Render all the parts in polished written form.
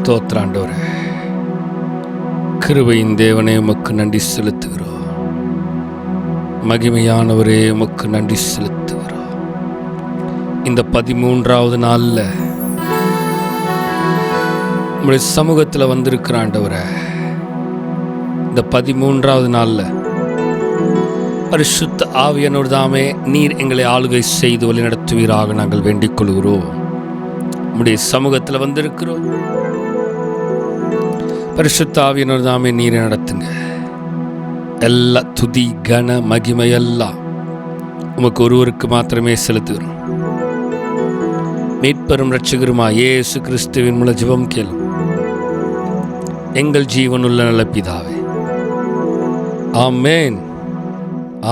ஸ்தோத்திரம் ஆண்டவரே. கிருபையின் தேவனே, உமக்கு நன்றி செலுத்துகிறோம். மகிமையானவரே, உமக்கு நன்றி செலுத்துகிறோம். இந்த 13வது நாளில் உங்களுடைய சமூகத்தில் வந்திருக்கிற ஆண்டவரே, இந்த 13வது நாளில் பரிசுத்த ஆவியானவர் தாமே நீர் எங்களை ஆளுகை செய்து வழிநடத்துவீராக நாங்கள் வேண்டிக் கொள்கிறோம். உம்முடைய சமூகத்தில் வந்திருக்கிறோம். பரிசுத்த ஆவியானவர் தாமே நீரை நடத்துங்க. எல்லா துதி கன மகிமை எல்லாம் உமக்கு ஒருவருக்கு மாத்திரமே செலுத்துகிறோம். மீட்பெரும் இரட்சகருமா இயேசு கிறிஸ்துவின் மூலம் ஜெபம் கேளும் எங்கள் ஜீவனுள்ள நல்ல பிதாவே. ஆமேன்,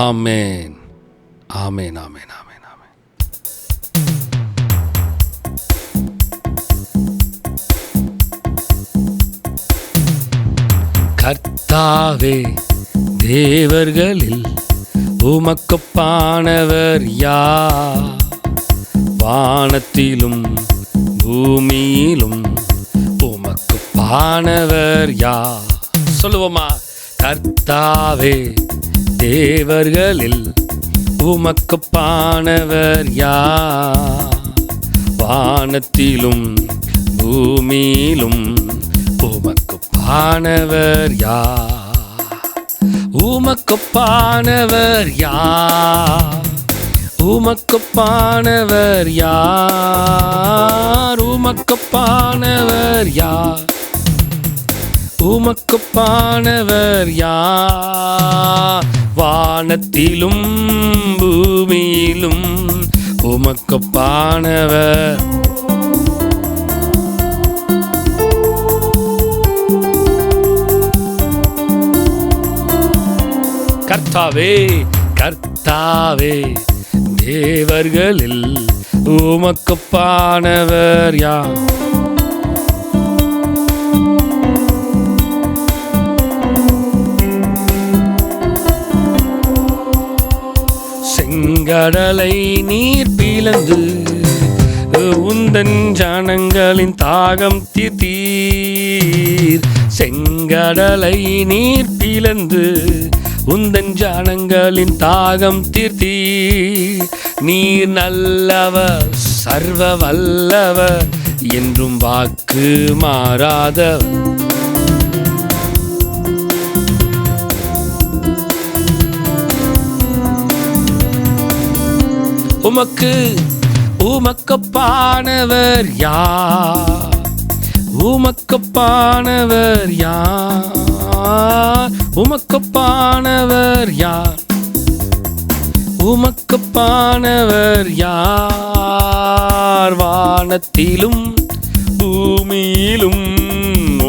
ஆமேன், ஆமேன், ஆமேன், ஆமேன். கர்த்தாவே, தேவர்களில் உமக்கொப்பானவர் யார்? வானத்திலும் பூமியிலும் உமக்கொப்பானவர் யார்? சொல்லுவோமா? கர்த்தாவே, தேவர்களில் உமக்கொப்பானவர் யார்? வானத்திலும் பூமியிலும் உமக்கொப்பானவர் யார்? உமக்கொப்பானவர் யார்? உமக்கொப்பானவர் யார்? உமக்கொப்பானவர் யார்? உமக்கொப்பானவர் யார்? வானத்திலும் பூமியிலும் உமக்கொப்பானவர். கர்த்தாவே, கர்த்தாவே, தேவர்களில் உமக்கொப்பானவர் யார்? செங்கடலை நீர் பிளந்து உந்தன் ஜனங்களின் தாகம் தீர்த்தீர். செங்கடலை நீர் பிளந்து உந்தன் ஜனங்களின் தாகம் தீர்த்தீர். நீர் நல்லவர், சர்வ வல்லவர், என்றும் வாக்கு மாறாதவர். உமக்கொப்பானவர் யார்? உமக்கொப்பானவர் யார்? உமக்கொப்பானவர் யார்? உமக்கொப்பானவர் யார்? வானத்திலும் பூமியிலும்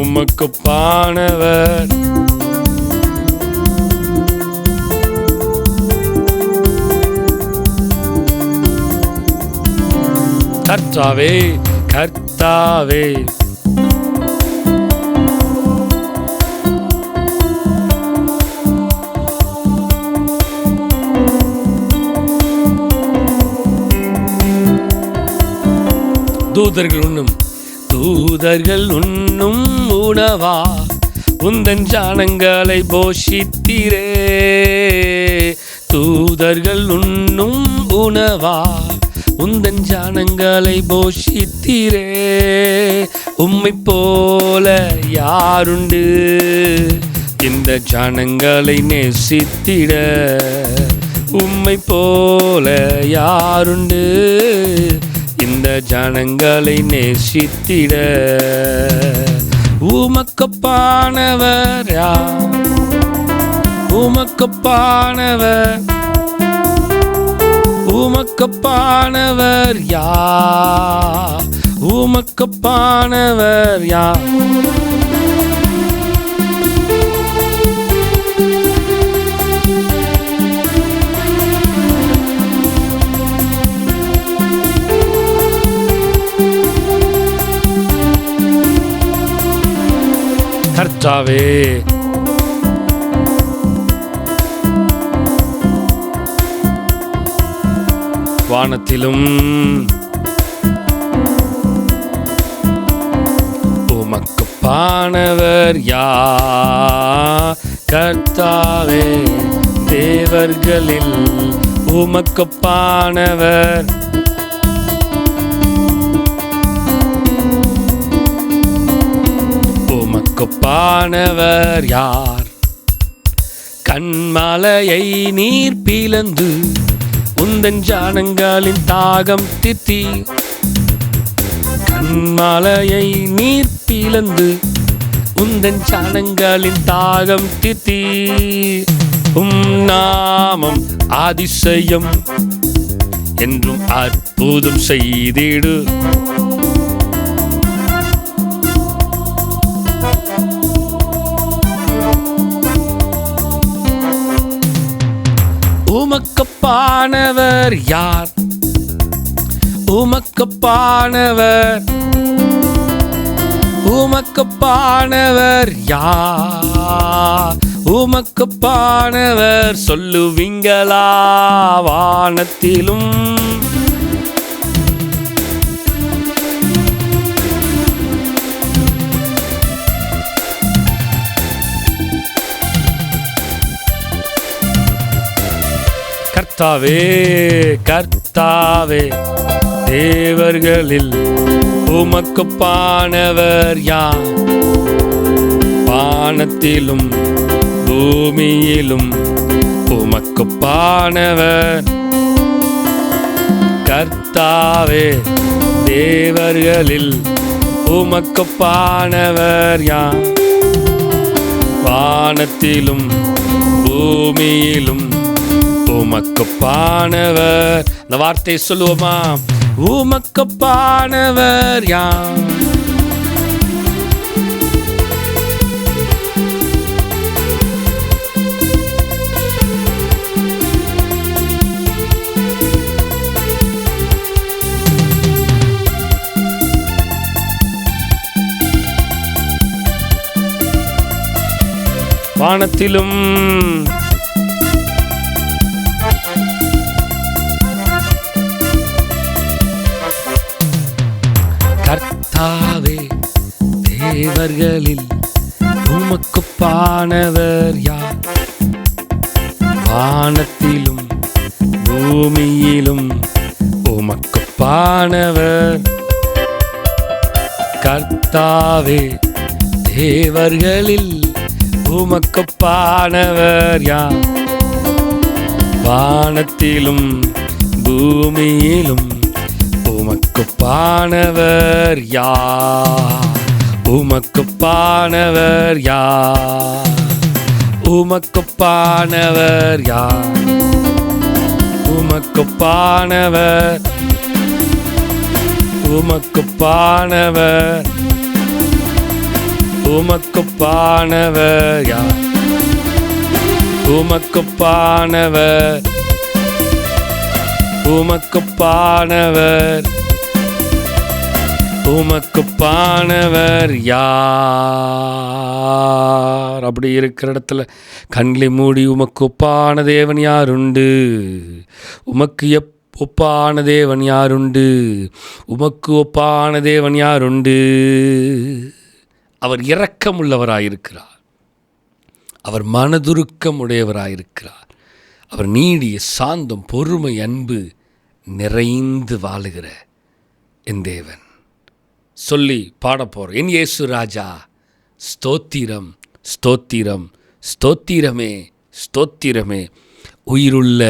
உமக்கொப்பானவர். கர்த்தாவே, கர்த்தாவே, தூதர்கள் உண்ணும் உணவா உந்தன் ஜனங்களை போஷித்தீரே. தூதர்கள் உண்ணும் உணவா உந்தன் ஜனங்களை போஷித்தீரே. உம்மை போல யாருண்டு இந்த ஜனங்களை நேசித்திட? உம்மை போல யாருண்டு இந்த ஜனங்களை நேசித்திட? உமக்கொப்பானவர் யார்? உமக்கொப்பானவர், உமக்கொப்பானவர் யார்? உமக்கொப்பானவர் யார்? கர்த்தாவே, வானத்திலும் உமக்கு உமக்கொப்பானவர் யார்? கர்த்தாவே, தேவர்களில் உமக்கொப்பானவர். உமக்கொப்பானவர் யார்? கண்மலையை நீர் பிளந்து உந்தன் ஜனங்களின் தாகம் தீர்த்தி. கண்மலையை நீர் பிளந்து உந்தன் ஜனங்களின் தாகம் தீர்த்தி. நாமம் அதிசயம் என்றும் அற்புதம் செய்திடு. உமக்கொப்பானவர் யார்? உமக்கொப்பானவர், உமக்கொப்பானவர் யார்? உமக்கொப்பானவர் சொல்லுவீங்களா வானத்திலும்? கர்த்தாவே, கர்த்தாவே, தேவர்களில் உமக்கொப்பானவர் யார்? வானத்திலும் பூமியிலும் உமக்கொப்பானவர். கர்த்தாவே, தேவர்களில் உமக்கொப்பானவர் யார்? வானத்திலும் பூமியிலும் உமக்கொப்பானவர். இந்த வார்த்தை சொல்லுவோமா? உமக்கொப்பானவர் யார்? வானத்திலும் கர்த்தாவே, தேவர்களில் உமக்கொப்பானவர் யார்? வானத்திலும் பூமியிலும் உமக்கொப்பானவர். கர்த்தாவே, தேவர்களில் உமக்கொப்பானவர் யார்? வானத்திலும் பூமியிலும் உமக்கொப்பானவர் யார்? உமக்கொப்பானவர் யார்? உமக்கொப்பானவர் யார்? உமக்கொப்பானவர், உமக்கொப்பானவர், உமக்கொப்பானவர் யார்? உமக்கொப்பானவர், உமக்கொப்பானவர், உமக்கொப்பானவர் யார்? அப்படி இருக்கிற இடத்துல கண்களை மூடி, உமக்கொப்பான தேவன் யாருண்டு? உமக்கு ஒப்பான தேவன் யாருண்டு? உமக்கு ஒப்பான தேவன் யாருண்டு? அவர் இரக்கமுள்ளவராயிருக்கிறார். அவர் மனதுருக்கம் உடையவராயிருக்கிறார். அவர் நீடிய சாந்தம், பொறுமை, அன்பு நிறைந்து வாழுகிற என் தேவன். சொல்லி பாடப்போறோம். என் இயேசு ராஜா, ஸ்தோத்திரம், ஸ்தோத்திரம், ஸ்தோத்திரமே, ஸ்தோத்திரமே, உயிருள்ள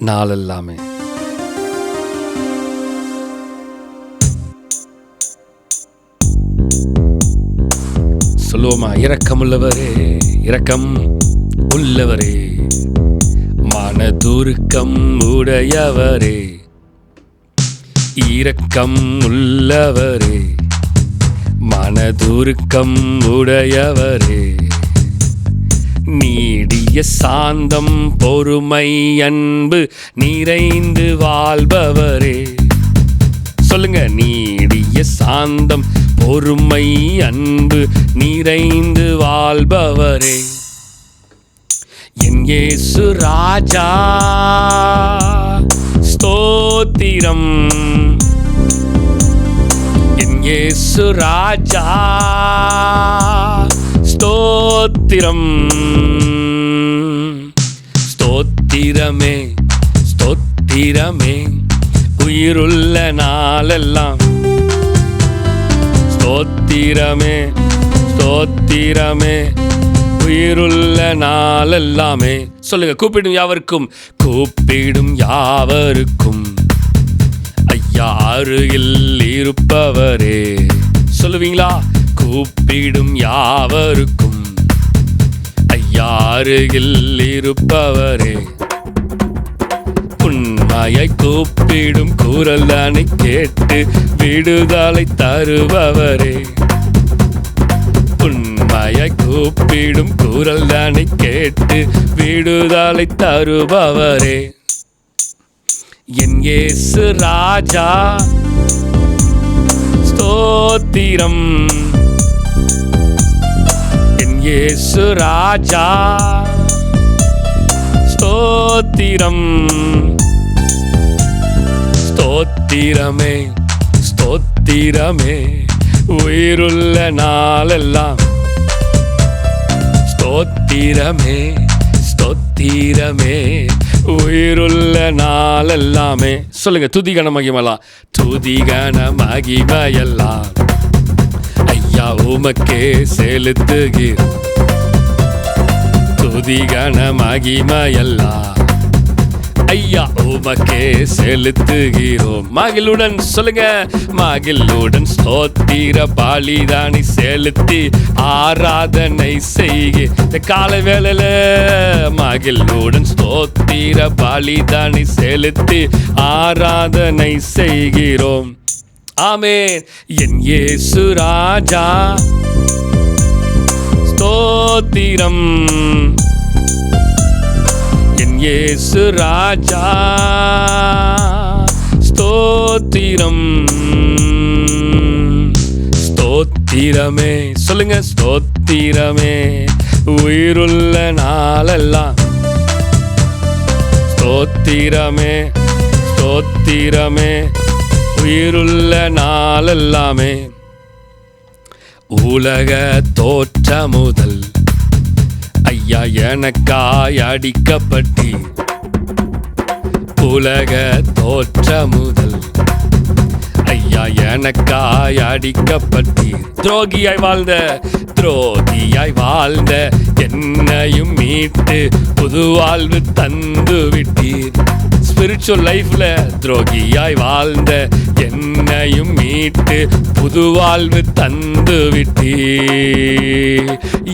நாளெல்லாமே. சொல்லுவோமா? இரக்கமுள்ளவரே, இரக்கம் உள்ளவரே, மனதுருக்கம் உடையவரே, இரக்கம் உள்ளவரே, மனதுருக்கம் உடையவரே, நீடிய சாந்தம், பொறுமை, அன்பு நிறைந்து வாழ்பவரே. சொல்லுங்க. நீடிய சாந்தம், பொறுமை, அன்பு நிறைந்து வாழ்பவரே, என் இயேசு ராஜா, ஸ்தோத்திரம். என் இயேசு ராஜா, ஸ்தோத்திரம். ஸ்தோத்திரமே ஸ்தோத்திரமே உயிருள்ள நாளெல்லாம். ஸ்தோத்திரமே ஸ்தோத்திரமே உயிருள்ள நாளெல்லாமே. சொல்லுங்க, கூப்பிடும் யாவருக்கும், கூப்பிடும் யாவருக்கும் ஐயா அருகில் இருப்பவரே. சொல்லுவீங்களா? கூப்பிடும் யாவருக்கும் ஐயா அருகில் இருப்பவரே. உண்மையை கூப்பிடும் குரல் தானை கேட்டு விடுதலை தருபவரே. உண்மையை கூப்பிடும் குரல் தானை கேட்டு விடுதலை தருபவரே. என் இயேசு ராஜா ஸ்தோத்திரம். என் இயேசு ராஜா ஸ்தோத்திரம். ஸ்தோத்திரமே ஸ்தோத்திரமே உயிருள்ள நாளெல்லாம். ஸ்தோத்திரமே ஸ்தோத்திரமே உயிருள்ள நாளெல்லாமே. சொல்லுங்க, துதிகன மகிமையெல்லாம். துதிகன மகிமையெல்லாம் ஐயா உமக்கே செலுத்துகிறோம். துதிகன மகிமையெல்லாம் ஐயா உமக்கே செலுத்துகிறோம். மகிழுடன் சொல்லுங்க, மகிழுடன் ஸ்தோத்திர பலிதானி செலுத்தி ஆராதனை செய்க. இந்த காலை வேளையில மகிழுடன் ஸ்தோத்திர பலிதானி செலுத்தி ஆராதனை செய்கிறோம். ஆமென். என் இயேசு ராஜா ஸ்தோத்திரம். என் இயேசு ராஜா ஸ்தோத்திரம். ஸ்தோத்திரமே சொல்லுங்க, ஸ்தோத்திரமே உயிருள்ள நாளெல்லாம். ஸ்தோத்திரமே ஸ்தோத்திரமே உயிருள்ள நாளெல்லாமே. உலக தோற்ற முதல் ஐயா எனக்காய் அடிக்கப்பட்டீர். உலக தோற்ற முதல் ஐயா எனக்காய் அடிக்கப்பட்டீர். துரோகியாய் வாழ்ந்த என்னையும் மீட்டு புது வாழ்வு தந்து விட்டீர். ஸ்பிரிச்சுவல் லைஃப்ல துரோகியாய் வாழ்ந்த என்னையும் மீட்டு புது வாழ்வு தந்து விட்டீர்.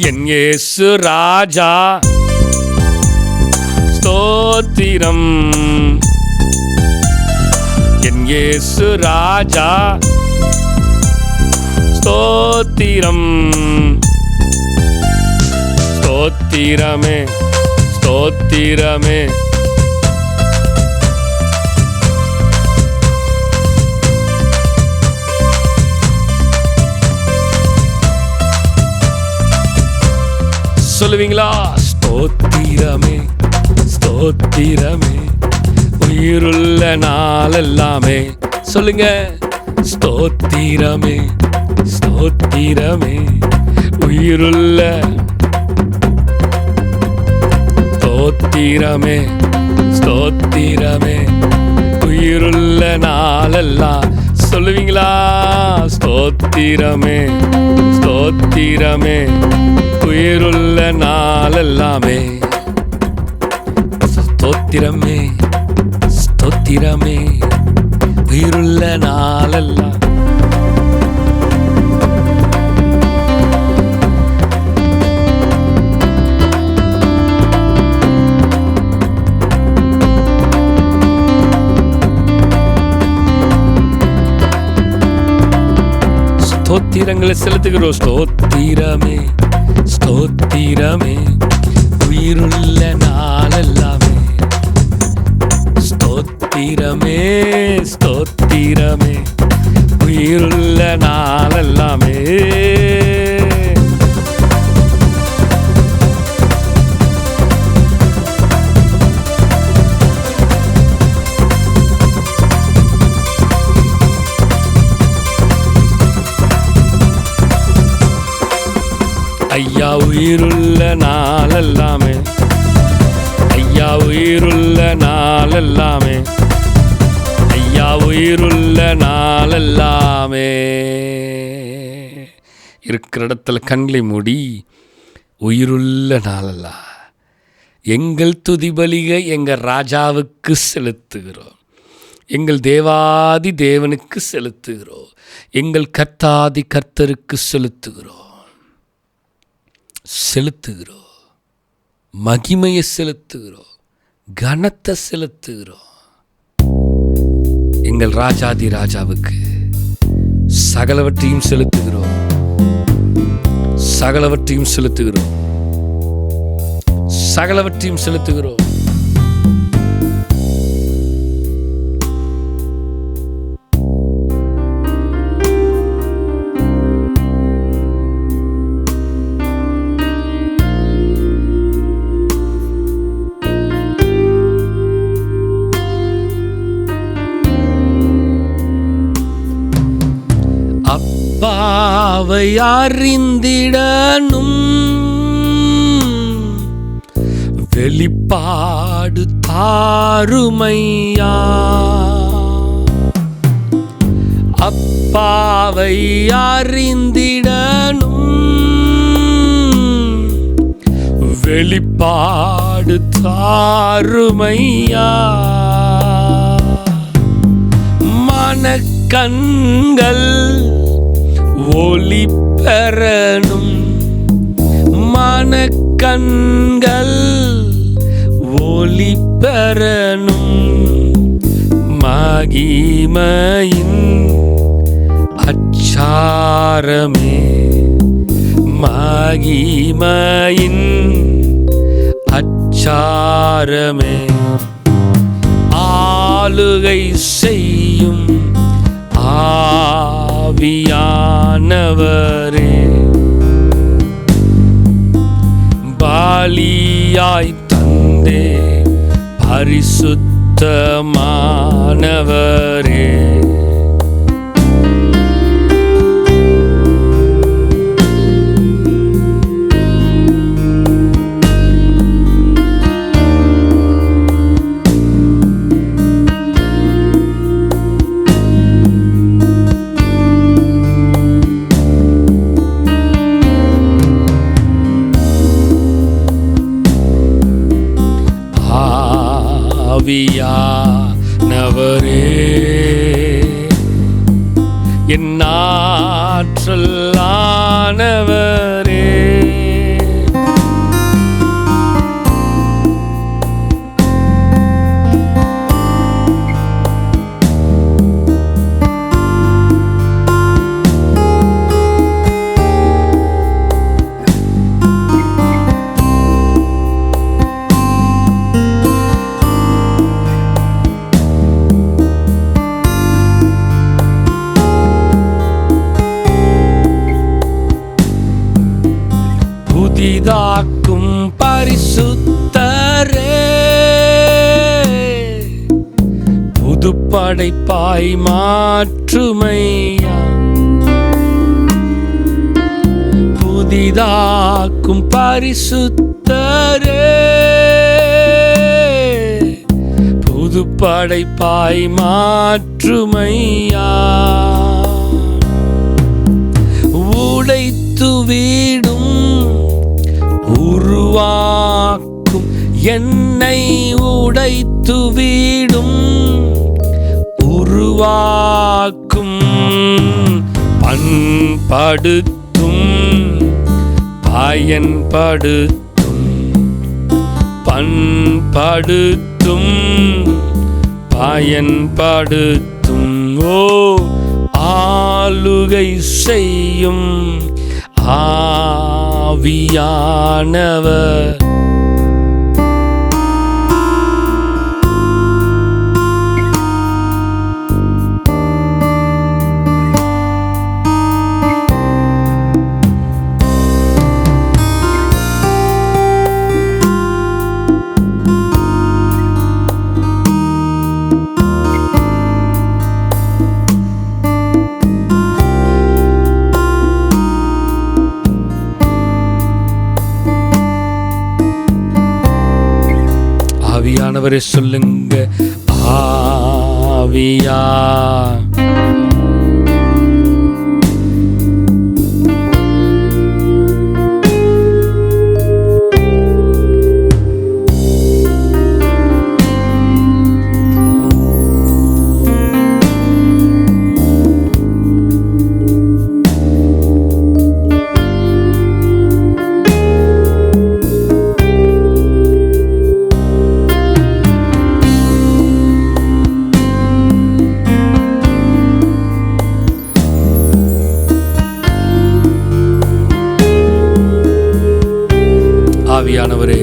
என் இயேசு ராஜா ஸ்தோத்திரம். என் இயேசு ராஜா ஸ்தோத்திரம். ஸ்தோத்திரமே ஸ்தோத்திரமே சொல்லுவீங்களா? ஸ்தோத்திரமே ஸ்தோத்திரமே உயிருள்ள நாளெல்லாமே. சொல்லுங்க, ஸ்தோத்திரமே ஸ்தோத்திரமே உயிருள்ள. ஸ்தோத்திரமே ஸ்தோத்திரமே உயிருள்ள நாளெல்லாம். சொல்லுவீங்களா? ஸ்தோத்திரமே ஸ்தோத்திரமே உயிருள்ள நாளெல்லாமே. ஸ்தோத்திரமே ஸ்தோத்திரமே உயிருள்ள நாளெல்லாம். ஸ்தோத்திரங்களை செலுத்துகிறோம். ஸ்தோத்திரமே ஸ்தோத்திரமே உயிருள்ள நாளெல்லாமே. ஸ்தோத்திரமே ஸ்தோத்திரமே உயிருள்ள நாளெல்லாமே. ஐயா உயிருள்ள நாளெல்லாமே, ஐயா உயிருள்ள நாளெல்லாமே, ஐயா உயிருள்ள நாளெல்லாமே. இருக்கிற இடத்துல கண்களை மூடி உயிருள்ள நாளெல்லாம் எங்கள் துதிபலிக எங்கள் ராஜாவுக்கு செலுத்துகிறோம், எங்கள் தேவாதி தேவனுக்கு செலுத்துகிறோம், எங்கள் கர்த்தாதி கர்த்தருக்கு செலுத்துகிறோம், மகிமையை செலுத்துகிறோம், கனத்தை செலுத்துகிறோம். எங்கள் ராஜாதி ராஜாவுக்கு சகலவற்றையும் செலுத்துகிறோம், சகலவற்றையும் செலுத்துகிறோம், சகலவற்றையும் செலுத்துகிறோம். அப்பாவை அறிந்திடனும் வெளிப்பாடு தாருமையா, அப்பாவை அறிந்திடனும் வெளிப்பாடு தாருமையா. மனக்கண்கள் ஒளி பெறனும், மனக்கண்கள் ஒளி பெறனும், மகிமையின் அச்சாரமே, மகிமையின் அச்சாரமே. ஆளுகை செய்யும் ஆவியானவரே, பலியாய் தந்தே பரிசுத்தமானவரே. ஆவியானவரே, என் ஆற்றலானவரே, புதிதாக்கும் பரிசுத்தரே, புதுப்படைப்பாய் மாற்றுமையா, புதிதாக்கும் பரிசுத்தரே, புதுப்படைப்பாய் மாற்றுமையா. உடைத்து வீடும் உருவாக்கும் என்னை, உடைத்து வீடும் உருவாக்கும், பண்படுத்தும் பயன்படுத்தும், பண்படுத்தும் பயன்படுத்தும். ஓ ஆளுகை செய்யும் ஆவியானவர், ஆவியானவரே சொல்லுங்க, ஆவியா ஆவியானவரே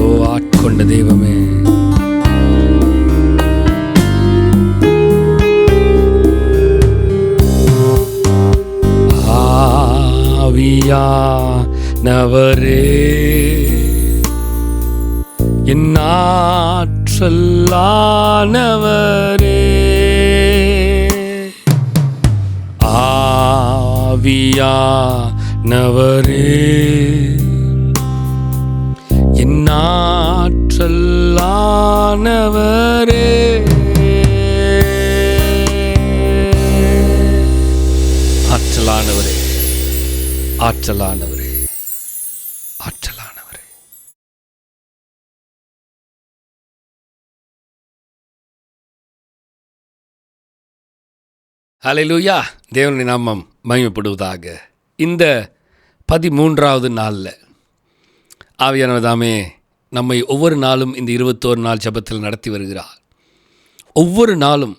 ஓ ஆட்கொண்ட தெய்வமே, ஆவியானவரே என் ஆற்றலானவரே, ஆவியானவரே என் ஆற்றலானவரே, ஆற்றலானவரே, ஆற்றலானவரே, ஆற்றலானவரே. ஹல்லேலூயா. தேவனுடைய நாமம் மகிமைப்படுவதாக. இந்த 13வது நாளில் ஆவியானவர் தாமே நம்மை ஒவ்வொரு நாளும் இந்த 21 நாள் ஜெபத்தில் நடத்தி வருகிறார். ஒவ்வொரு நாளும்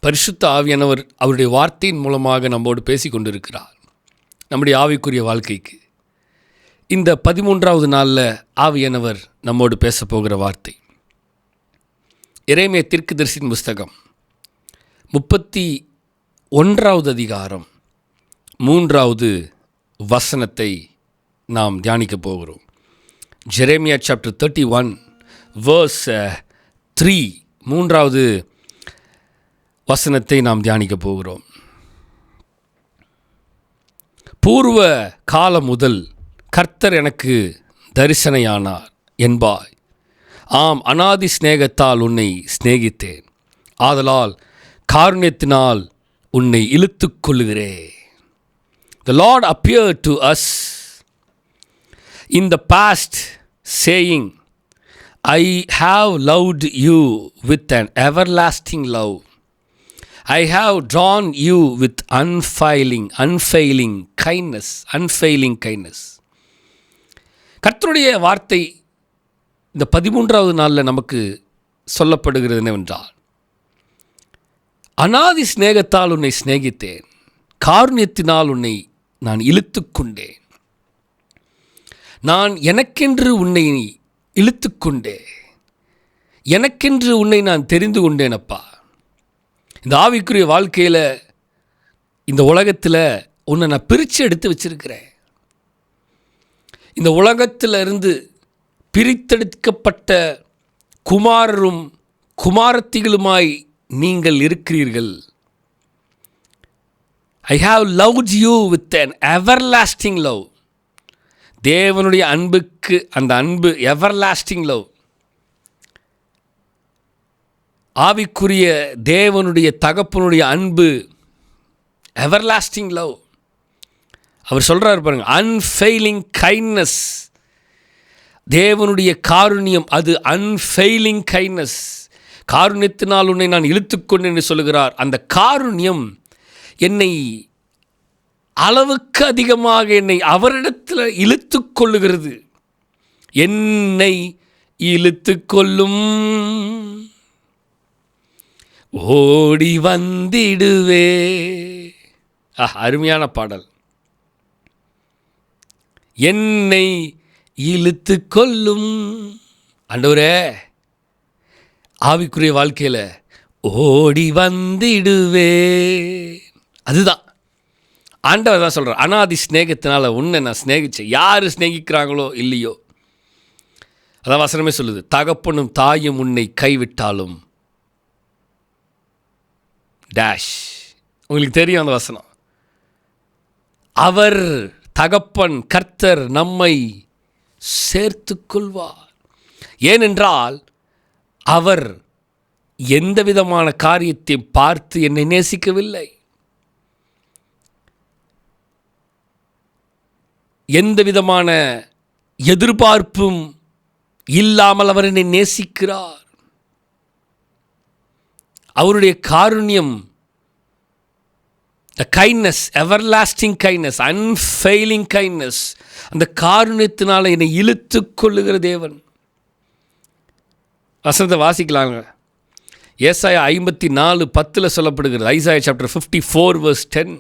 பரிசுத்த ஆவியானவர் அவருடைய வார்த்தையின் மூலமாக நம்மோடு பேசி கொண்டிருக்கிறார் நம்முடைய ஆவிக்குரிய வாழ்க்கைக்கு. இந்த 13வது நாளில் ஆவியானவர் நம்மோடு பேச போகிற வார்த்தை எரேமியா தீர்க்கதரிசியின் புஸ்தகம் 31வது அதிகாரம் 3வது வசனத்தை நாம் தியானிக்க போகிறோம். ஜெரேமியா சாப்டர் 31 verse 3 3வது வசனத்தை நாம் தியானிக்க போகிறோம். பூர்வ காலம் முதல் கர்த்தர் எனக்கு தரிசனையானார் என்பாய். ஆம், அநாதி சிநேகத்தால் உன்னை சிநேகித்தேன், ஆதலால் காருண்யத்தினால் உன்னை இழுத்துக் கொள்ளுகிறேன். The Lord appeared to us in the past saying, I have loved you with an everlasting love. I have drawn you with unfailing kindness. கர்த்தருடைய வார்த்தை இந்த 13வது நாளில் நமக்கு சொல்லப்படுகிறது என்னவென்றால், அநாதி சிநேகத்தால் உன்னை சிநேகித்தேன், காருண்யத்தினால் உன்னை நான் இழுத்து கொண்டேன். நான் எனக்கென்று உன்னை இழுத்து கொண்டேன், எனக்கென்று உன்னை நான் தெரிந்து கொண்டேனப்பா. இந்த ஆவிக்குரிய வாழ்க்கையில் இந்த உலகத்தில் உன்னை நான் பிரித்து எடுத்து வச்சிருக்கிறேன். இந்த உலகத்தில் இருந்து பிரித்தெடுக்கப்பட்ட குமாரரும் குமாரத்திகளுமாய் நீங்கள் இருக்கிறீர்கள். I have loved you with an everlasting love. தேவனுடைய அன்புக்கு அந்த அன்பு everlasting love. ஆவிக்குரிய தேவனுடைய தகப்பனுடைய அன்பு everlasting love. அவர் சொல்கிறார் பாருங்க, unfailing kindness. தேவனுடைய காருண்யம் அது unfailing kindness. காருண்யத்தினால் உன்னை நான் இழுத்துக்கொண்டு என்று சொல்லுகிறார். அந்த காருண்யம் என்னை அளவுக்கு அதிகமாக என்னை அவரிடத்தில் இழுத்து கொள்ளுகிறது. என்னை இழுத்து கொள்ளும், ஓடி வந்திடுவே. அருமையான பாடல். என்னை இழுத்து கொள்ளும் ஆண்டவரே. ஆவிக்குரிய வாழ்க்கையில் ஓடி வந்திடுவே. அதுதான் ஆண்டவர் தான் சொல்கிறார். அநாதி ஸ்நேகத்தினால உன்னை நான் ஸ்நேகித்தேன். யார் ஸ்நேகிக்கிறாங்களோ இல்லையோ, அதான் வசனமே சொல்லுது, தகப்பனும் தாயும் உன்னை கைவிட்டாலும் டேஷ். உங்களுக்கு தெரியும் அந்த வசனம். அவர் தகப்பன் கர்த்தர் நம்மை சேர்த்து கொள்வார். ஏனென்றால் அவர் எந்த விதமான காரியத்தை பார்த்து என்னை நேசிக்கவில்லை. எந்த விதமான எதிர்பார்ப்பும் இல்லாமல் அவர் என்னை நேசிக்கிறார். அவருடைய காருண்யம், the kindness, everlasting kindness, unfailing kindness, அந்த காருண்யத்தினால என்னை இழுத்து கொள்ளுகிற தேவன். வசனத்தை வாசிக்கலாங்க. ஏசாயா 54:10 சொல்லப்படுகிறது. Isaiah chapter 54 verse 10.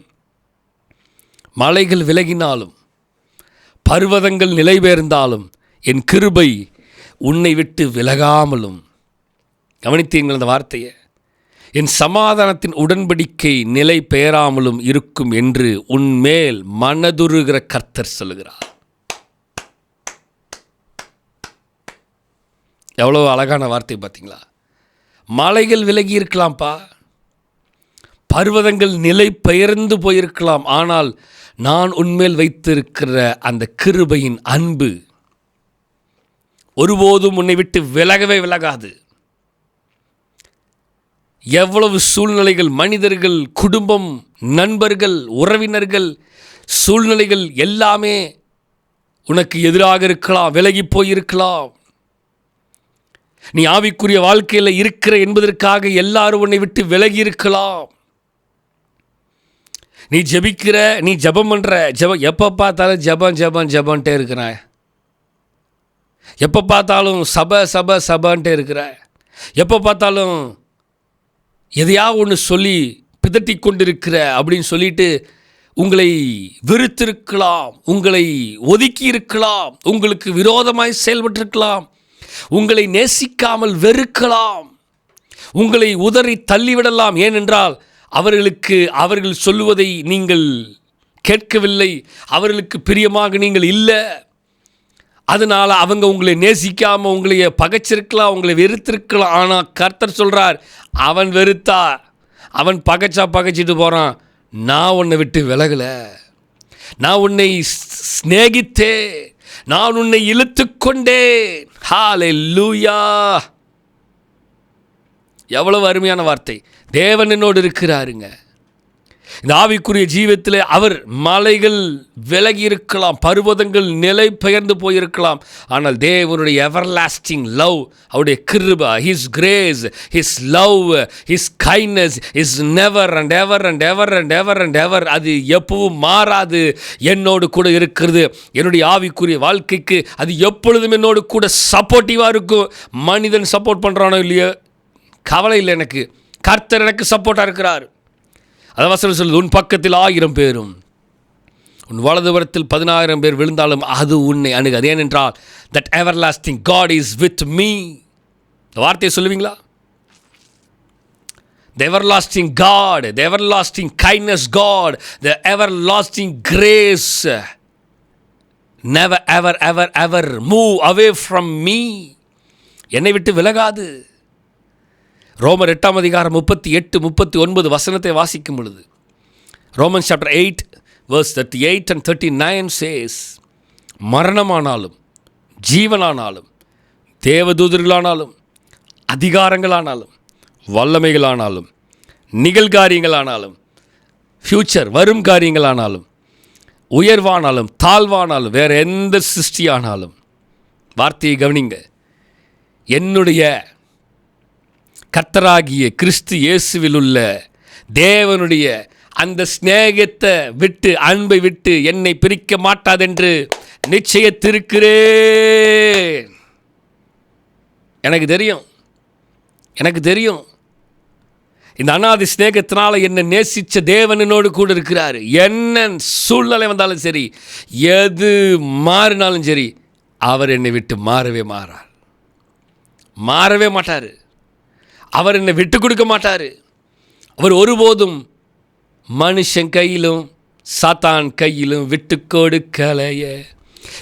மலைகள் விலகினாலும் பர்வதங்கள் நிலைபெயர்ந்தாலும் என் கிருபை உன்னை விட்டு விலகாமலும். கவனித்தீர்கள் அந்த வார்த்தையை? என் சமாதானத்தின் உடன்படிக்கை நிலை பெயராமலும் இருக்கும் என்று உன்மேல் மனதுருகிற கர்த்தர் சொல்லுகிறார். எவ்வளோ அழகான வார்த்தை பார்த்தீங்களா? மலைகள் விலகி இருக்கலாம்ப்பா, பர்வதங்கள் நிலை பெயர்ந்து போயிருக்கலாம், ஆனால் நான் உன்மேல் வைத்திருக்கிற அந்த கிருபையின் அன்பு ஒருபோதும் உன்னை விட்டு விலகவே விலகாது. எவ்வளவு சூழ்நிலைகள், மனிதர்கள், குடும்பம், நண்பர்கள், உறவினர்கள், சூழ்நிலைகள் எல்லாமே உனக்கு எதிராக இருக்கலாம், விலகி போயிருக்கலாம். நீ ஆவிக்குரிய வாழ்க்கையில் இருக்கிற என்பதற்காக எல்லாரும் உன்னை விட்டு விலகி இருக்கலாம். நீ ஜெபிக்கிற, நீ ஜெபம் பண்ணுற, எப்போ பார்த்தாலும் ஜெபன்ட்டே இருக்கிற, எப்போ பார்த்தாலும் சபன்ட்டே இருக்கிற, எப்போ பார்த்தாலும் எதையாவது ஒன்று சொல்லி பிதட்டி கொண்டிருக்கிற அப்படின்னு சொல்லிட்டு உங்களை வெறுத்திருக்கலாம், உங்களை ஒதுக்கி இருக்கலாம், உங்களுக்கு விரோதமாய் செயல்பட்டிருக்கலாம், உங்களை நேசிக்காமல் வெறுக்கலாம், உங்களை உதறி தள்ளிவிடலாம். ஏனென்றால் அவர்கள் சொல்லுவதை நீங்கள் கேட்கவில்லை, அவர்களுக்கு பிரியமாக நீங்கள் இல்லை. அதனால் அவங்க உங்களை நேசிக்காமல் உங்களை பகைச்சிருக்கலாம், உங்களை வெறுத்திருக்கலாம். ஆனால் கர்த்தர் சொல்கிறார், அவன் வெறுத்தா, அவன் பகைச்சிட்டு போகிறான், நான் உன்னை விட்டு விலகலை, நான் உன்னை சிநேகித்தே, நான் உன்னை இழுத்து கொண்டேன். ஹல்லேலூயா! எவ்வளவு அருமையான வார்த்தை. தேவன் என்னோடு இருக்கிறாருங்க. இந்த ஆவிக்குரிய ஜீவத்தில் அவர் மலைகள் விலகி இருக்கலாம், பர்வதங்கள் நிலை பெயர்ந்து போயிருக்கலாம், ஆனால் தேவனுடைய எவர்லாஸ்டிங் லவ், அவருடைய கிருபை, his grace, his love, his kindness is never and ever and ever and ever and எவர். அது எப்பவும் மாறாது, என்னோடு கூட இருக்கிறது. என்னுடைய ஆவிக்குரிய வாழ்க்கைக்கு அது எப்பொழுதும் என்னோடு கூட சப்போர்ட்டிவாக இருக்கும். மனிதன் சப்போர்ட் பண்ணுறானோ இல்லையோ கவலை இல்லை, எனக்கு கர்த்தர் எனக்கு சப்போர்ட்டாக இருக்கிறார். அதை வசனம் சொல்லுது, உன் பக்கத்தில் 1000 பேரும் உன் வலதுபுறத்தில் 10,000 பேர் விழுந்தாலும் அது உன்னை அணுகாது. ஏனென்றால் that everlasting God is with me. இந்த வார்த்தையை சொல்லுவீங்களா? The everlasting God, the everlasting kindness God, the everlasting grace never ever ever ever move away from me. என்னை விட்டு விலகாது. ரோமர் 8:38-39 வசனத்தை வாசிக்கும் பொழுது, Romans chapter 8 verse 38 and 39 says, மரணமானாலும் ஜீவனானாலும் தேவதூதர்களானாலும் அதிகாரங்களானாலும் வல்லமைகளானாலும் நிகழ்காரியங்களானாலும் ஃப்யூச்சர் வரும் காரியங்களானாலும் உயர்வானாலும் தாழ்வானாலும் வேறு எந்த சிருஷ்டியானாலும், வார்த்தையை கவனிங்க, என்னுடைய கர்த்தராகிய கிறிஸ்து இயேசுவில் உள்ள தேவனுடைய அந்த சிநேகத்தை விட்டு, அன்பை விட்டு என்னை பிரிக்க மாட்டாதென்று நிச்சயத்திருக்கிறேன். எனக்கு தெரியும் இந்த அநாதி சிநேகத்தினால என்னை நேசித்த தேவன் என்னோடு கூட இருக்கிறார். என்ன சூழ்நிலை வந்தாலும் சரி, எது மாறினாலும் சரி, அவர் என்னை விட்டு மாறவே மாட்டார். அவர் என்னை விட்டு கொடுக்க மாட்டார். அவர் ஒருபோதும் மனுஷன் கையிலும் சாத்தான் கையிலும் விட்டு கொடுக்கலைய,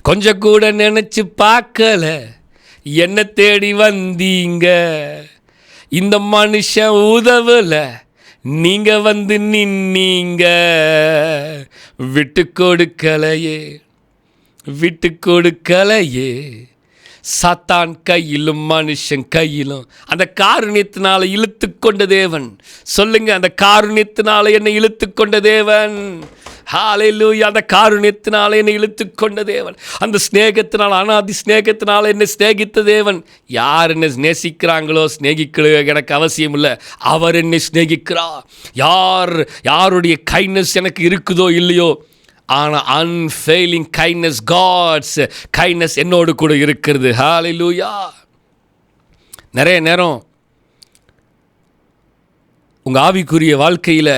கொஞ்சம் கூட நினச்சி பார்க்கல, என்ன தேடி வந்தீங்க, இந்த மனுஷன் உதவல, நீங்க வந்து நின்னீங்க, விட்டு கொடுக்கலையே, விட்டு கொடுக்கலையே, சாத்தான் கையிலும் மனுஷன் கையிலும். அந்த காருண்யத்தினால இழுத்து கொண்ட தேவன். சொல்லுங்க, அந்த காருண்யத்தினால என்னை இழுத்து கொண்ட தேவன். ஹல்லேலூயா. அந்த காருண்யத்தினால என்னை இழுத்து கொண்ட தேவன். அந்த ஸ்நேகத்தினால், அனாதி ஸ்நேகத்தினால என்னை ஸ்நேகித்த தேவன். யார் என்னை நேசிக்கிறாங்களோ ஸ்நேகிக்கலோ எனக்கு அவசியம் இல்லை, அவர் என்னை ஸ்நேகிக்கிறார். யாருடைய கைண்ட்னஸ் எனக்கு இருக்குதோ இல்லையோ, ஆனால் அன்ஃபெயிலிங் கைண்ட்னஸ், காட்ஸ் கைண்ட்னஸ் என்னோடு கூட இருக்கிறது. ஹல்லேலூயா. நிறைய நேரம் உங்கள் ஆவிக்குரிய வாழ்க்கையில்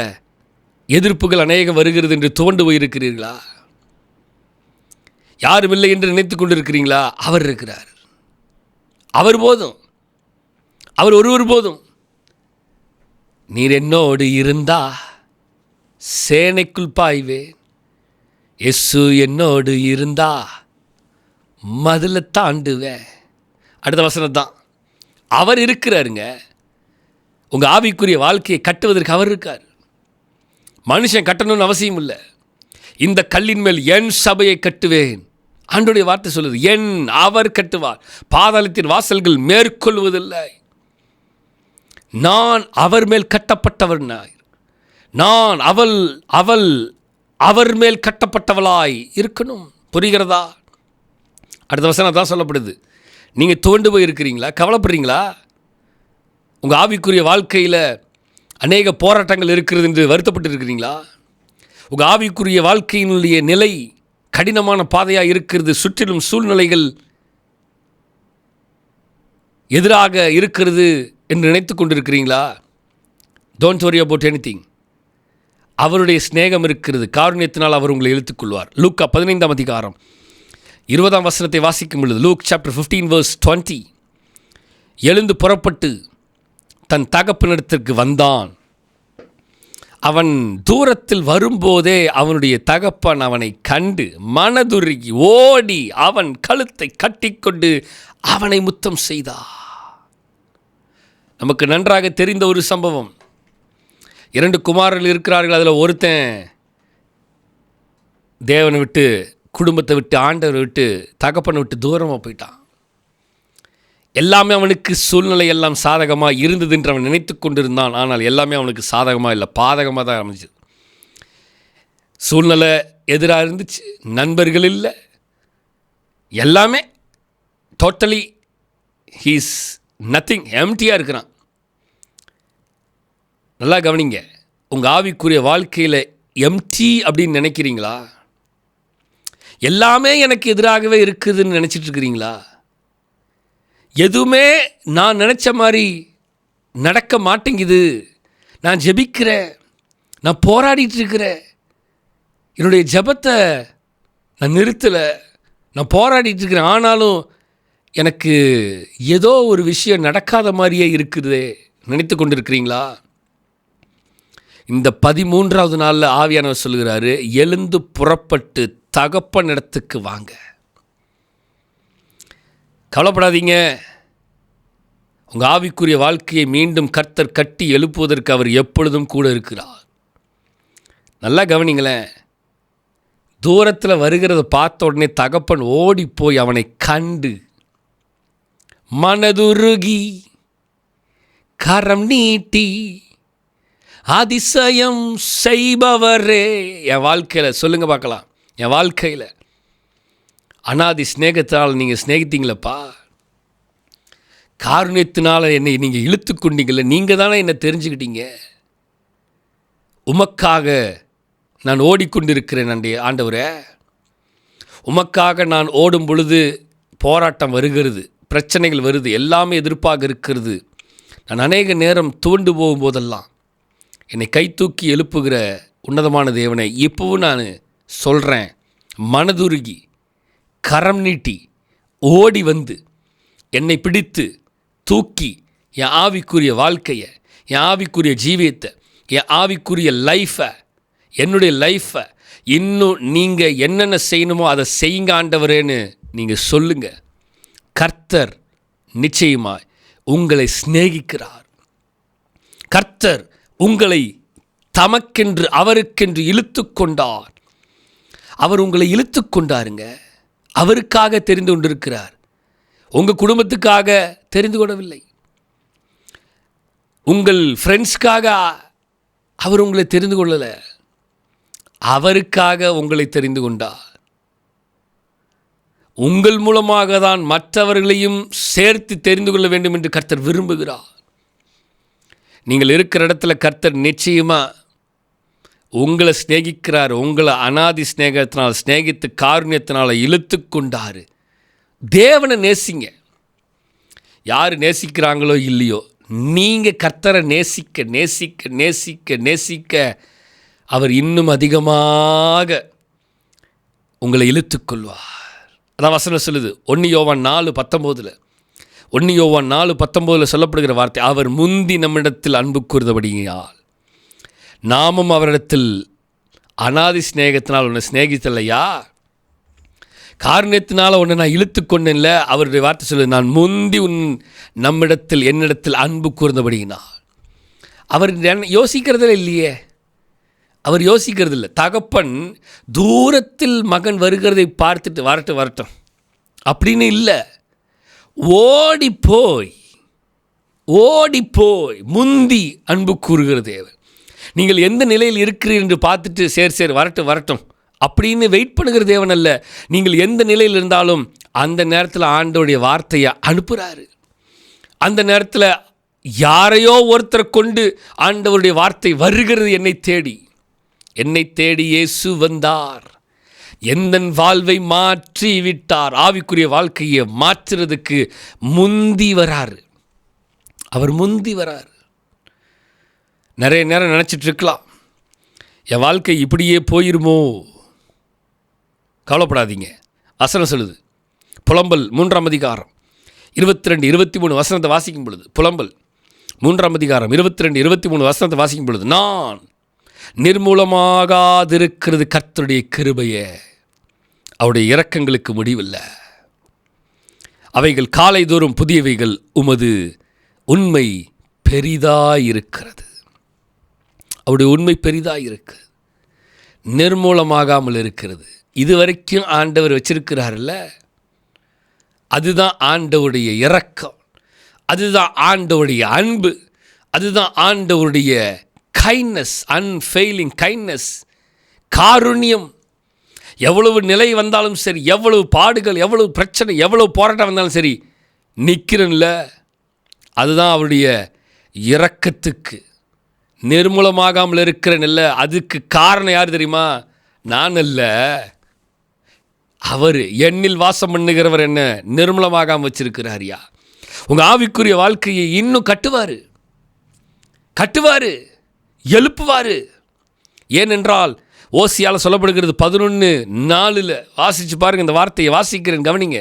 எதிர்ப்புகள் அநேகம் வருகிறது என்று துவண்டு போயிருக்கிறீர்களா? யாரும் இல்லை என்று நினைத்து கொண்டிருக்கிறீங்களா? அவர் இருக்கிறார். அவர் போதும், அவர் ஒருவர் போதும். நீர் என்னோடு இருந்தா சேனைக்குள் பாய்வேன், இயேசு என்னோடு இருந்தா மதில தாண்டுவேன். அடுத்த வசனம் தான். அவர் இருக்கிறாருங்க. உங்கள் ஆவிக்குரிய வாழ்க்கையை கட்டுவதற்கு அவர் இருக்கார். மனுஷன் கட்டணும்னு அவசியம் இல்லை. இந்த கல்லின் மேல் என் சபையை கட்டுவேன். ஆண்டவருடைய வார்த்தை சொல்லுது, அவர் கட்டுவார், பாதாளத்தின் வாசல்கள் மேற்கொள்வதில்லை. நான் அவர் மேல் கட்டப்பட்டவர், நான் அவள் அவர் மேல் கட்டப்பட்டவளாய் இருக்கணும். புரிகிறதா? அடுத்த வசனம் தான் சொல்லப்படுது. நீங்கள் துவண்டு போய் இருக்கிறீங்களா? கவலைப்படுறீங்களா? உங்கள் ஆவிக்குரிய வாழ்க்கையில் அநேக போராட்டங்கள் இருக்கிறது என்று வருத்தப்பட்டு இருக்கிறீங்களா? உங்கள் ஆவிக்குரிய வாழ்க்கையினுடைய நிலை கடினமான பாதையாக இருக்கிறது. சுற்றிலும் சூழ்நிலைகள் எதிராக இருக்கிறது என்று நினைத்து கொண்டிருக்கிறீங்களா? Don't worry about anything. அவருடைய ஸ்நேகம் இருக்கிறது. காருண்யத்தினால் அவர் உங்களை இழுத்துக்கொள்வார். லூக்கா 15ஆம் அதிகாரம் 20ஆம் வசனத்தை வாசிக்கும் பொழுது, லூக் சாப்டர் 15 verse 20, எழுந்து புறப்பட்டு தன் தகப்பனிடத்திற்கு வந்தான். அவன் தூரத்தில் வரும்போதே அவனுடைய தகப்பன் அவனை கண்டு மனதுருகி ஓடி அவன் கழுத்தை கட்டிக்கொண்டு அவனை முத்தம் செய்தார். நமக்கு நன்றாக தெரிந்த ஒரு சம்பவம். 2 குமாரர்கள் இருக்கிறார்கள். அதில் ஒருத்தன் தேவனை விட்டு, குடும்பத்தை விட்டு, ஆண்டவரை விட்டு, தகப்பனை விட்டு தூரமாக போயிட்டான். எல்லாமே அவனுக்கு சூழ்நிலை எல்லாம் சாதகமாக இருந்தது என்று அவன் நினைத்து கொண்டிருந்தான். ஆனால் எல்லாமே அவனுக்கு சாதகமாக இல்லை, பாதகமாக தான் அமைஞ்சது. சூழ்நிலை எதிராக இருந்துச்சு, நண்பர்கள் இல்லை, எல்லாமே டோட்டலி ஹீஸ் நத்திங், எம்டியாக இருக்கிறான். நல்லா கவனிங்க. உங்கள் ஆவிக்குரிய வாழ்க்கையில் எம்டி அப்படின்னு நினைக்கிறீங்களா? எல்லாமே எனக்கு எதிராகவே இருக்குதுன்னு நினச்சிட்டு இருக்கிறீங்களா? எதுவுமே நான் நினச்ச மாதிரி நடக்க மாட்டேங்குது, நான் ஜெபிக்கிறேன், நான் போராடிட்டு இருக்கிறேன், என்னுடைய ஜெபத்தை நான் நிறுத்தலை, நான் போராடிட்டு இருக்கிறேன், ஆனாலும் எனக்கு ஏதோ ஒரு விஷயம் நடக்காத மாதிரியே இருக்குதே நினைத்து கொண்டிருக்கிறீங்களா? இந்த 13ஆவது நாளில் ஆவியானவர் சொல்கிறாரு, எழுந்து புறப்பட்டு தகப்பனிடத்துக்கு வாங்க. கவலைப்படாதீங்க. உங்கள் ஆவிக்குரிய வாழ்க்கையை மீண்டும் கர்த்தர் கட்டி எழுப்புவதற்கு அவர் எப்பொழுதும் கூட இருக்கிறார். நல்லா கவனிங்களேன். தூரத்தில் வருகிறத பார்த்த உடனே தகப்பன் ஓடி போய் அவனை கண்டு மனதுருகி கரம் நீட்டி அதிசயம் செய்பவரே. என் வாழ்க்கையில் சொல்லுங்க பார்க்கலாம், என் வாழ்க்கையில் அனாதி ஸ்நேகத்தால் நீங்கள் ஸ்நேகித்தீங்களப்பா, காருண்யத்தினால் என்னை நீங்கள் இழுத்து கொண்டீங்கள, நீங்கள் தானே என்னை தெரிஞ்சுக்கிட்டீங்க. உமக்காக நான் ஓடிக்கொண்டிருக்கிறேன் ஆண்டவரே. உமக்காக நான் ஓடும் பொழுது போராட்டம் வருகிறது, பிரச்சனைகள் வருது, எல்லாமே எதிர்ப்பாக இருக்கிறது. நான் அநேக நேரம் துவண்டு போகும்போதெல்லாம் என்னை கை தூக்கி எழுப்புகிற உன்னதமான தேவனை இப்போவும் நான் சொல்கிறேன், மனதுருகி கரம் நீட்டி ஓடி வந்து என்னை பிடித்து தூக்கி என் ஆவிக்குரிய வாழ்க்கையை, என் ஆவிக்குரிய ஜீவியத்தை, என் ஆவிக்குரிய லைஃப்பை, என்னுடைய லைஃப்பை இன்னும் நீங்கள் என்னென்ன செய்யணுமோ அதை செய்யுங்க ஆண்டவரேன்னு நீங்கள் சொல்லுங்கள். கர்த்தர் நிச்சயமாய் உங்களை சிநேகிக்கிறார். கர்த்தர் உங்களை தமக்கென்று அவருக்கென்று இழுத்து கொண்டார். அவர் உங்களை இழுத்து கொண்டாருங்க. அவருக்காக தெரிந்து கொண்டிருக்கிறார். உங்கள் குடும்பத்துக்காக தெரிந்து கொள்ளவில்லை. உங்கள் ஃப்ரெண்ட்ஸ்க்காக அவர் உங்களை தெரிந்து கொள்ளலை. அவருக்காக உங்களை தெரிந்து கொண்டார். உங்கள் மூலமாக தான் மற்றவர்களையும் சேர்த்து தெரிந்து கொள்ள வேண்டும் என்று கர்த்தர் விரும்புகிறார். நீங்கள் இருக்கிற இடத்துல கர்த்தர் நிச்சயமாக உங்களை சிநேகிக்கிறார். உங்களை அநாதி ஸ்நேகத்தினால் சிநேகித்து காருண்யத்தினால் இழுத்து கொண்டார். தேவனை நேசிங்க. யார் நேசிக்கிறாங்களோ இல்லையோ, நீங்கள் கர்த்தரை நேசிக்க நேசிக்க நேசிக்க நேசிக்க அவர் இன்னும் அதிகமாக உங்களை இழுத்து கொள்வார். அதான் வசனம் சொல்லுது. 1 யோவான் 4:19 1 யோவான் 4:19 சொல்லப்படுகிற வார்த்தை, அவர் முந்தி நம்மிடத்தில் அன்பு கூர்ந்தபடியால் நாமும் அவரிடத்தில் அநாதி ஸ்நேகத்தினால் உன்னை சிநேகித்தலையா, காரணத்தினால் உன்னை நான் இழுத்து கொண்டேன்ல. அவருடைய வார்த்தை சொல்லுது, நான் முந்தி என்னிடத்தில் அன்பு கூர்ந்தபடியினால். அவர் யோசிக்கிறதில்ல இல்லையே, அவர் யோசிக்கிறது இல்லை. தகப்பன் தூரத்தில் மகன் வருகிறதை பார்த்துட்டு வரட்டும் அப்படின்னு இல்லை, ஓடி போய் முந்தி அன்பு கூறுகிற தேவன். நீங்கள் எந்த நிலையில் இருக்கிறீர்கள் என்று பார்த்துட்டு சரி வரட்டும் அப்படின்னு வெயிட் பண்ணுகிற தேவன் அல்ல. நீங்கள் எந்த நிலையில் இருந்தாலும் அந்த நேரத்தில் ஆண்டவருடைய வார்த்தையை அனுப்புகிறாரு. அந்த நேரத்தில் யாரையோ ஒருத்தரை கொண்டு ஆண்டவருடைய வார்த்தை வருகிறது. என்னை தேடி இயேசு வந்தார், எந்தன் வாழ்வை மாற்றி விட்டார். ஆவிக்குரிய வாழ்க்கையை மாற்றுறதுக்கு முந்தி வராரு. அவர் முந்தி வராரு. நிறைய நேரம் நினச்சிட்டு இருக்கலாம், என் வாழ்க்கை இப்படியே போயிருமோ. கவலைப்படாதீங்க. வசனம் சொல்லுது, புலம்பல் 3ஆம் அதிகாரம் 22-23 வசனத்தை வாசிக்கும் பொழுது, புலம்பல் 3ஆம் அதிகாரம் 22-23 வசனத்தை வாசிக்கும் பொழுது, நான் நிர்மூலமாகாதிருக்கிறது கர்த்தருடைய கிருபையே, அவருடைய இரக்கங்களுக்கு முடிவில்லை. அவைகள் காலை தோறும் புதியவைகள், உமது உண்மை பெரிதாயிருக்கிறது. அவருடைய உண்மை பெரிதாயிருக்கிறது, நிர்மூலமாகாமல் இருக்கிறது. இதுவரைக்கும் ஆண்டவர் வச்சிருக்கிறார்ல, அதுதான் ஆண்டவருடைய இரக்கம், அதுதான் ஆண்டவருடைய அன்பு, அதுதான் ஆண்டவருடைய கைண்ட்னஸ், அன்ஃபெயிலிங் கைண்ட்னஸ், காருண்யம். எவ்வளவு நிலை வந்தாலும் சரி, எவ்வளவு பாடுகள், எவ்வளவு பிரச்சனை, எவ்வளவு போராட்டம் வந்தாலும் சரி, நிற்கிறேன்ல, அதுதான் அவருடைய இரக்கத்துக்கு. நிர்மூலமாகாமல் இருக்கிறேன் இல்லை, அதுக்கு காரணம் யார் தெரியுமா? நான் அல்ல, அவர். என்னில் வாசம் பண்ணுகிறவர் என்ன நிர்மூலமாகாமல் வச்சிருக்கிறாரியா. உங்கள் ஆவிக்குரிய வாழ்க்கையை இன்னும் கட்டுவார், எழுப்புவார். ஏனென்றால் ஓசியால் சொல்லப்படுகிறது 11:4 வாசித்து பாருங்கள். இந்த வார்த்தையை வாசிக்கிறேன், கவனிங்க.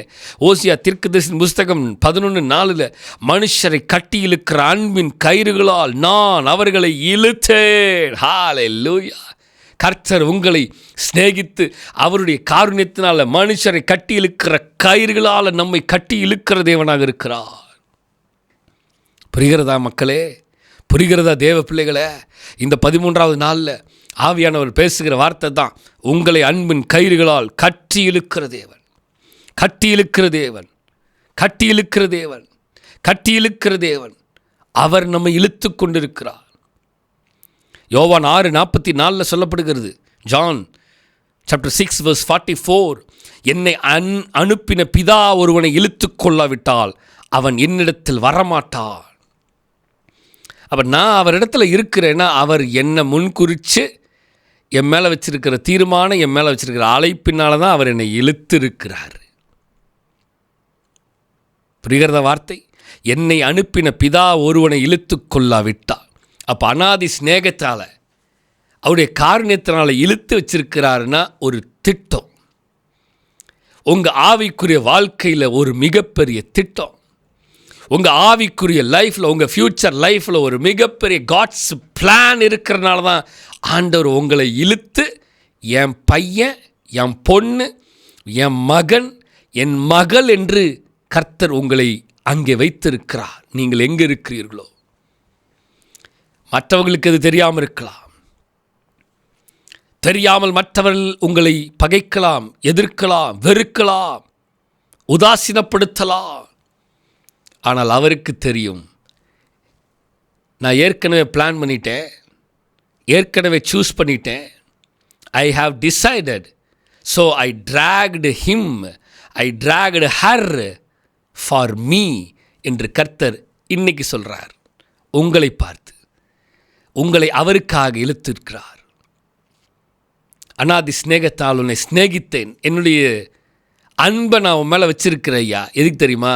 ஓசியா தீர்க்கதரிசியின் புஸ்தகம் 11:4, மனுஷரை கட்டி இழுக்கிற அன்பின் கயிறுகளால் நான் அவர்களை இழுத்தேன். ஹல்லேலூயா. கர்த்தர் உங்களை சிநேகித்து அவருடைய காருண்யத்தினால் மனுஷரை கட்டி இழுக்கிற கயிறுகளால் நம்மை கட்டி இழுக்கிற தேவனாக இருக்கிறார். புரிகிறதா மக்களே? புரிகிறதா தேவ பிள்ளைகளே? இந்த 13ஆவது நாளில் ஆவியானவர் பேசுகிற வார்த்தை தான், உங்களை அன்பின் கயிறுகளால் கட்டி இழுக்கிற தேவன், கட்டி இழுக்கிற தேவன், கட்டி இழுக்கிற தேவன், கட்டி இழுக்கிற தேவன். அவர் நம்மை இழுத்து கொண்டிருக்கிறார். யோவான் 6:44 சொல்லப்படுகிறது, ஜான் சாப்டர் 6:44, என்னை அனுப்பின பிதா ஒருவனை இழுத்து கொள்ளாவிட்டால் அவன் என்னிடத்தில் வரமாட்டான். அப்போ நான் அவரிடத்துல இருக்கிறேன்னா, அவர் என்னை முன்குறித்து என் மேலே வச்சிருக்கிற தீர்மானம், என் மேலே வச்சிருக்கிற அழைப்பினால தான் அவர் என்னை இழுத்து இருக்கிறார். புரிகிறத வார்த்தை? என்னை அனுப்பின பிதா ஒருவனை இழுத்து கொள்ளாவிட்டால், அப்போ அநாதி ஸ்நேகத்தால் அவருடைய காரணத்தினால் இழுத்து வச்சிருக்கிறாருன்னா ஒரு திட்டம். உங்கள் ஆவிக்குரிய வாழ்க்கையில் ஒரு மிகப்பெரிய திட்டம், உங்கள் ஆவிக்குரிய லைஃப்பில், உங்கள் ஃப்யூச்சர் லைஃப்பில் ஒரு மிகப்பெரிய காட்ஸ் பிளான் இருக்கிறனால தான் ஆண்டவர் உங்களை இழுத்து, என் பையன், என் பொண்ணு, என் மகன், என் மகள் என்று கர்த்தர் உங்களை அங்கே வைத்திருக்கிறார். நீங்கள் எங்கே இருக்கிறீர்களோ, மற்றவங்களுக்கு அது தெரியாமல் இருக்கலாம். தெரியாமல் மற்றவர்கள் உங்களை பகைக்கலாம், எதிர்க்கலாம், வெறுக்கலாம், உதாசீனப்படுத்தலாம். ஆனால் அவருக்கு தெரியும், நான் ஏற்கனவே பிளான் பண்ணிட்டேன், ஏற்கனவே சூஸ் பண்ணிட்டேன். I have decided, so I tracked him, I tracked her for me என்று கர்த்தர் இன்னைக்கு சொல்கிறார். உங்களை பார்த்து, உங்களை அவருக்காக இழுத்திருக்கிறார். அனாதி ஸ்நேகத்தால் உன்னை ஸ்நேகித்தேன், என்னுடைய அன்பை நான் உன் மேலே வச்சிருக்கிறேன் ஐயா. எதுக்கு தெரியுமா?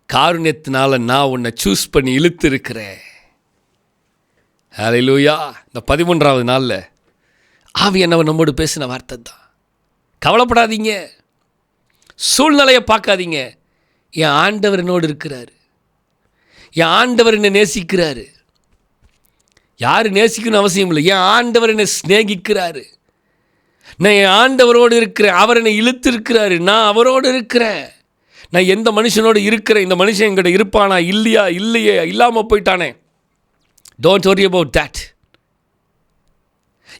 காருண்யத்தினால நான் உன்னை சூஸ் பண்ணி இழுத்திருக்கிறேன். ஹல்லேலூயா. இந்த 13வது நாளில் ஆவியானவர் நம்மோடு பேசின வார்த்தை தான். கவலைப்படாதீங்க, சூழ்நிலையை பார்க்காதீங்க. என் ஆண்டவர் என்னோடு இருக்கிறாரு, என் ஆண்டவர் என்னை நேசிக்கிறாரு. யார் நேசிக்கணும்னு அவசியம் இல்லை, என் ஆண்டவர் என்னை ஸ்நேகிக்கிறாரு. நான் என் ஆண்டவரோடு இருக்கிறேன், அவர் என்னை இழுத்திருக்கிறாரு, நான் அவரோடு இருக்கிறேன். நான் எந்த மனுஷனோடு இருக்கிறேன், இந்த மனுஷன் என்கிட்ட இருப்பானா இல்லையா, இல்லையே, இல்லாமல் போயிட்டானே, டோன்ட் worry about that.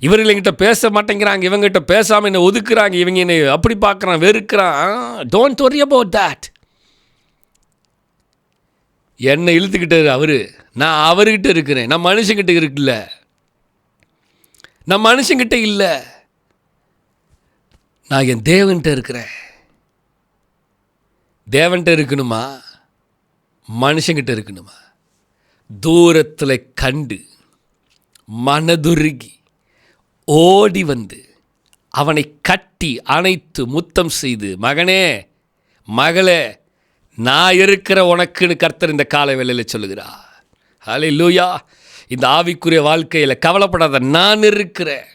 இவர்கள் என்கிட்ட பேச மாட்டேங்கிறாங்க, இவங்ககிட்ட பேசாமல் என்னை ஒதுக்குறாங்க, இவங்க என்னை அப்படி பார்க்குறான், வெறுக்கிறான். Don't worry about that. என்னை இழுத்துக்கிட்டாரு அவரு, நான் அவர்கிட்ட இருக்கிறேன். நான் மனுஷங்கிட்ட இருக்குல்ல, நான் மனுஷங்கிட்ட இல்லை, நான் என் தேவன்கிட்ட இருக்கிறேன். தேவன்கிட்ட இருக்கணுமா, மனுஷங்கிட்ட இருக்கணுமா? தூரத்தில் கண்டு மனதுருகி ஓடி வந்து அவனை கட்டி அணைத்து முத்தம் செய்து, மகனே மகளே நான் இருக்கிற உனக்குன்னு கர்த்தர் இந்த காலை வேளையில் சொல்லுகிறார். ஹல்லேலூயா. இந்த ஆவிக்குரிய வாழ்க்கையில் கவலைப்படாத, நான் இருக்கிறேன்,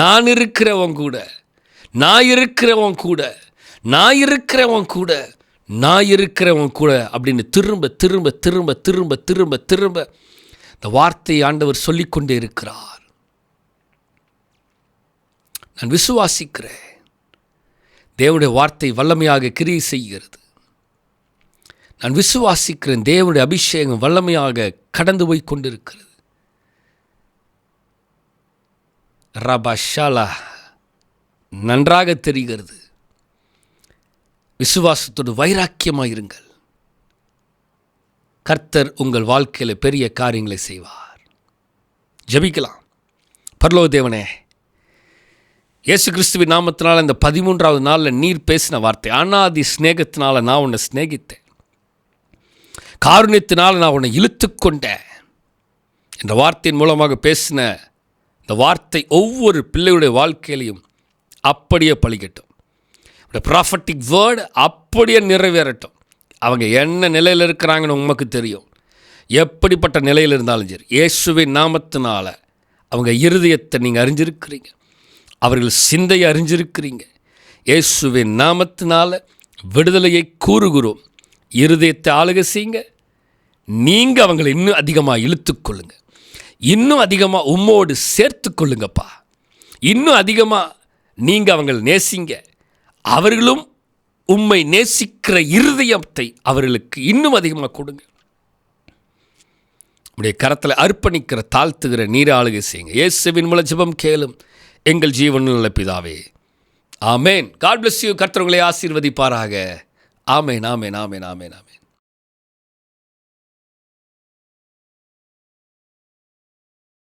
நான் இருக்கிறவன் கூட, நான் இருக்கிறவன் கூட, நான் இருக்கிறவன் கூட, நான் இருக்கிறவன் கூட அப்படின்னு திரும்ப திரும்ப திரும்ப திரும்ப திரும்ப திரும்ப இந்த வார்த்தையை ஆண்டவர் சொல்லிக்கொண்டே இருக்கிறார். நான் விசுவாசிக்கிறேன், தேவனுடைய வார்த்தை வல்லமையாக கிரியை செய்கிறது. நான் விசுவாசிக்கிறேன், தேவனுடைய அபிஷேகம் வல்லமையாக கடந்து போய் கொண்டிருக்கிறது. ரபஷாலா நன்றாக தெரிகிறது. விசுவாசத்தோடு வைராக்கியமாக இருங்கள். கர்த்தர் உங்கள் வாழ்க்கையில் பெரிய காரியங்களை செய்வார். ஜெபிக்கலாம். பரலோக தேவனே, இயேசு கிறிஸ்துவின் நாமத்தினால் இந்த 13வது நாளில் நீர் பேசின வார்த்தை, அனாதி ஸ்நேகத்தினால நான் உன்னை ஸ்நேகித்தேன், காருண்யத்தினால் நான் உன்னை இழுத்து கொண்டேன் என்ற வார்த்தையின் மூலமாக பேசின இந்த வார்த்தை ஒவ்வொரு பிள்ளையுடைய வாழ்க்கையிலையும் அப்படியே பலிக்கட்டும். ப்ராஃபட்டிக் வேர்டு அப்படியே நிறைவேறட்டும். அவங்க என்ன நிலையில் இருக்கிறாங்கன்னு உமக்கு தெரியும். எப்படிப்பட்ட நிலையில் இருந்தாலும் சரி, இயேசுவின் நாமத்தினால அவங்க இருதயத்தை நீங்கள் அறிஞ்சிருக்கிறீங்க, அவர்கள் சிந்தையை அறிஞ்சிருக்கிறீங்க. இயேசுவின் நாமத்தினால விடுதலையை கூறுகிறோம். இருதயத்தை ஆளுகை செய்யுங்க. நீங்கள் அவங்களை இன்னும் அதிகமாக இழுத்துக்கொள்ளுங்க, இன்னும் அதிகமாக உம்மோடு சேர்த்து கொள்ளுங்கப்பா. இன்னும் அதிகமாக நீங்கள் அவங்களை நேசிங்க. அவர்களும் உம்மை நேசிக்கிற இருதயத்தை அவர்களுக்கு இன்னும் அதிகமாக கொடுங்க. உடைய கரத்தில் அர்ப்பணிக்கிற தாழ்த்துகிற நீர் ஆளுகை செய்யுங்க. இயேசுவின் மூலம் ஜெபம் கேளும் எங்கள் ஜீவனுள்ள பிதாவே, ஆமேன். God bless you. கர்த்தர் உங்களை ஆசீர்வதிப்பாராக. ஆமேன், ஆமேன், ஆமேன், ஆமேன்.